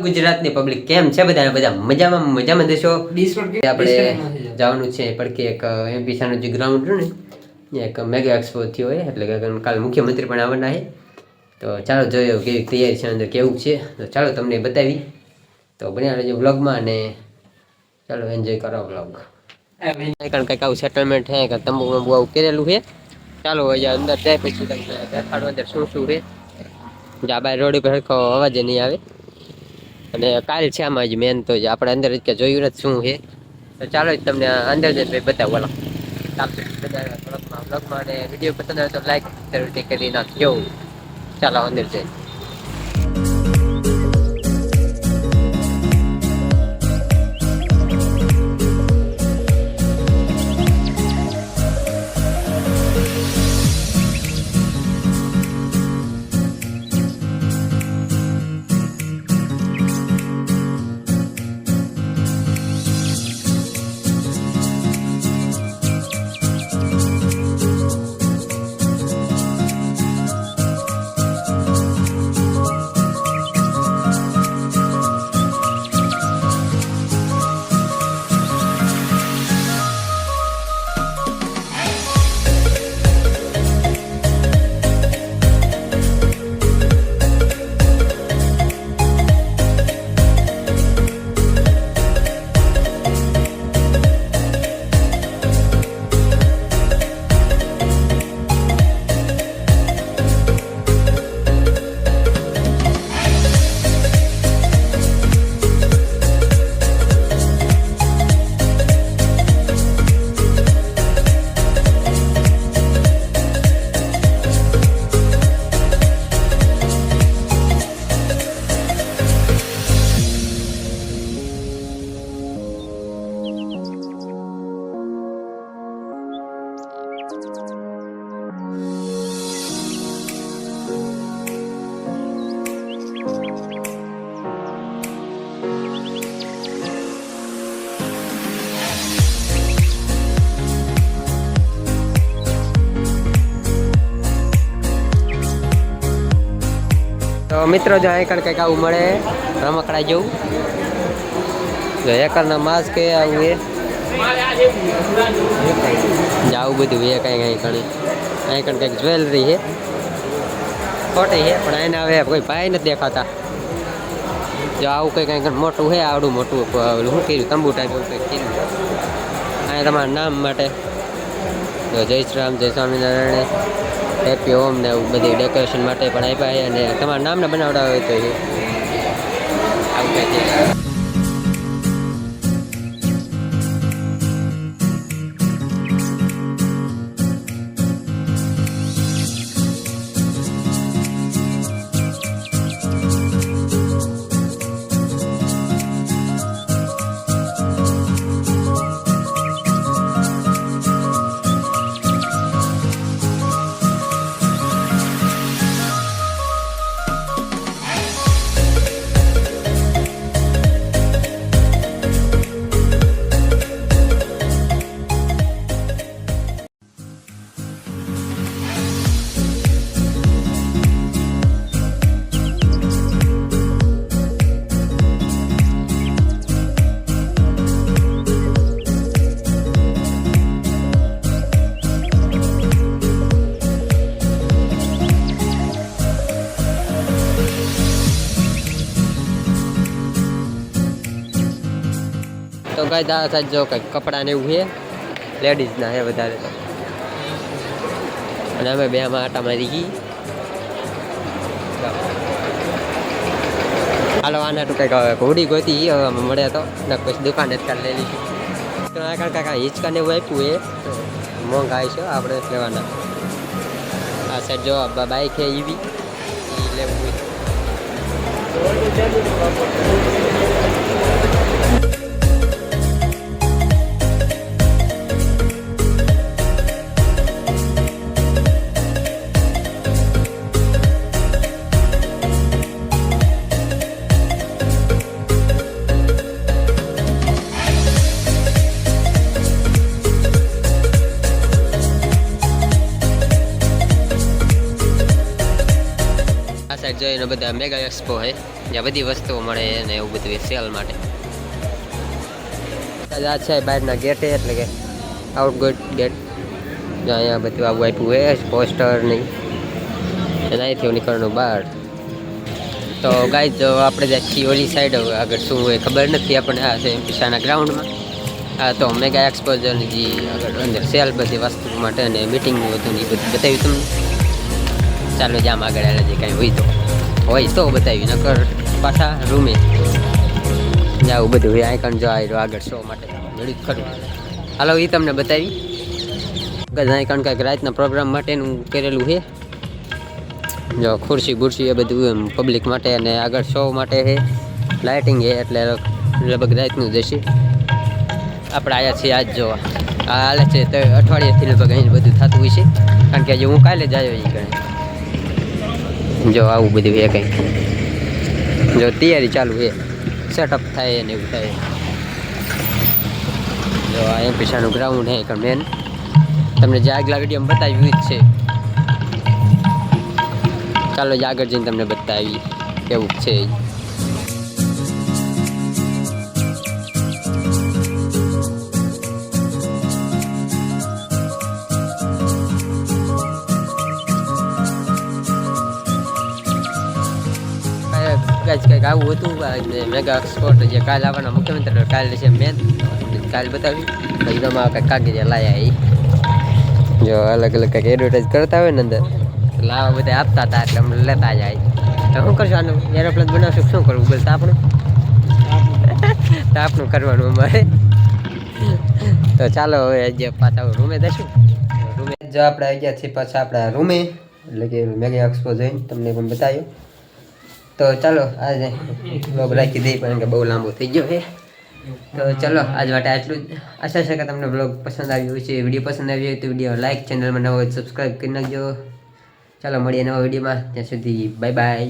ગુજરાતની પબ્લિક કેમ છે? બધા બધા મજામાં દેશો. આપણે જવાનું છે પડકે એક એમપીસાનું જે ગ્રાઉન્ડ છે ને ત્યાં એક મેગા એક્સપો થયો હોય, એટલે કે કાલ મુખ્યમંત્રી પણ આવવાના છે. તો ચાલો જોઈએ કેવી તૈયારી છે, અંદર કેવું છે. તો ચાલો તમને બતાવી. તો બન્યા રહેજો વ્લોગમાં અને ચાલો એન્જોય કરો વ્લોગ. કંઈક આવું સેટલમેન્ટ છે, કે તંબુ બંબુ આવું કરેલું છે. ચાલો અહીંયા અંદર જાય પછી તમને દેખાડો અંદર શું શું છે. જ્યાં બાર રોડ ઉપર સરખો અવાજ નહીં આવે. અને કાલ છે આમાં જ મેન તો આપણે અંદર જ કે જોયું નથી શું છે. તો ચાલો જ તમને અંદર જ બતાવો. બ્લોગમાં અને વિડીયો પસંદ આવે તો લાઈક જરૂરથી કરી નાખજો. ચાલો અંદર જઈએ. તો મિત્રો જો એકડ કંઈક આવું મળે રમકડા જેવું. જો એકરના માસ્ક કે આવું એ આવું બધું એ કંઈ ઘણી અહીં કંઈક જ્વેલરી છે, ખોટી છે પણ એને હવે કોઈ ભાઈ નથી દેખાતા. જો આવું કંઈક મોટું છે, આવડું મોટું શું કર્યું તંબુ ટાઈપ એવું કંઈક કર્યું. અહીંયા તમારા નામ માટે જય શ્રી રામ, જય સ્વામિનારાયણ, હેપી હોમ ને એવું બધી ડેકોરેશન માટે પણ આપ્યા છે. અને તમારા નામને બનાવડાવે હોય તો આવું કંઈ તો કઈ દાદા સાહેબ જો કંઈક કપડાં ને એવું છે, લેડીઝના છે વધારે તો. અને અમે બે આમાં આટા મારી ગઈ. હાલો આના તો કંઈક ઘોડી ગોતી હવે મળે તો પછી દુકાન જ કાઢ લઈ લઈશું. તો આ કાંઈ હિંચકા ને એવું આપ્યું એ મોંઘાઈ છે, આપણે લેવાના. આ સાઈડ જો બાઈક છે એવી લેવું હોય. સાઈડ ને બધા મેગા એક્સપો છે, જ્યાં બધી વસ્તુઓ મળે ને એવું બધું સેલ માટે. આ છે બહારના ગેટે, એટલે કે આઉટગેટ ગેટ. અહીંયા બધું આવું આપ્યું હોય પોસ્ટર નહીં, અને અહીંથી નીકળવાનું બહાર. તો ગાઈસ જો આપણે જાય છીએ ઓલી સાઈડ, આગળ શું હોય ખબર નથી આપણને. આ છે પીસાના ગ્રાઉન્ડમાં. હા તો મેગા એક્સપોઝરની જે આગળ અંદર સેલ બધી વસ્તુ માટે અને મિટિંગનું બધું એ બધું બતાવ્યું તમને. ચાલો જામ આગળ આવે જે કાંઈ હોય તો બતાવી, નકર પાછા રૂમે આવું બધું હોય. આઈકન જો આવ્યો આગળ શો માટે મેળવી ખરું. હાલો એ તમને બતાવી આઈકન કાંઈક રાતના પ્રોગ્રામ માટેનું કરેલું છે. જો ખુરશી બુરશી એ બધું એમ પબ્લિક માટે, અને આગળ શો માટે છે, લાઇટિંગ છે, એટલે લગભગ રાતનું જશે. આપણે આવ્યા છીએ આજ જોવા. આ હાલે છે તો અઠવાડિયેથી લગભગ અહીં બધું થતું હોય છે, કારણ કે હજી હું કાલે જ આવ્યો એ ગણે. જો આવું બધું છે કંઈક, જો તૈયારી ચાલુ છે, સેટઅપ થાય ને એવું થાય. જો આ એમ પીસાનું ગ્રાઉન્ડ છે મેન, તમને જે આગલા વિડીયોમાં બતાવ્યું જ છે. ચાલો જ આગળ જઈને તમને બતાવી કેવું છે. કંઈક આવું હતું. મેગા એક્સપોર્ટ જે કાલે આવવાના મુખ્યમંત્રી કાલે છે મેન, કાલે બતાવ્યું. પછી તમારા કંઈક કાગળિયા લાયા એ જો અલગ અલગ કંઈક એડવર્ટાઈઝ કરતા હોય ને અંદર લાવા બધા આપતા હતા, એટલે અમને લેતા જાય. તો શું કરશું આનું એરોપ્લેન બનાવશું, શું કરવું બોલતા આપણું તો આપણું કરવાનું અમારે. તો ચાલો હવે જે પાછા રૂમે જઈશું. રૂમે જો આપણે આવી ગયા છીએ પાછા આપણા રૂમે, એટલે કે મેગા એક્સપો જોઈને તમને પણ બતાવ્યું. તો ચાલો આજે બ્લોગ રાખી દઈએ, કારણ કે બહુ લાંબો થઈ ગયો છે. તો ચલો આજ માટે આટલું જ. આશા છે કે તમને બ્લોગ પસંદ આવ્યો છે. વિડીયો પસંદ આવ્યો હોય તો વિડીયો લાઇક, ચેનલમાં નવો હોય સબસ્ક્રાઈબ કરી નાખજો. ચાલો મળીએ નવા વિડીયોમાં, ત્યાં સુધી બાય બાય.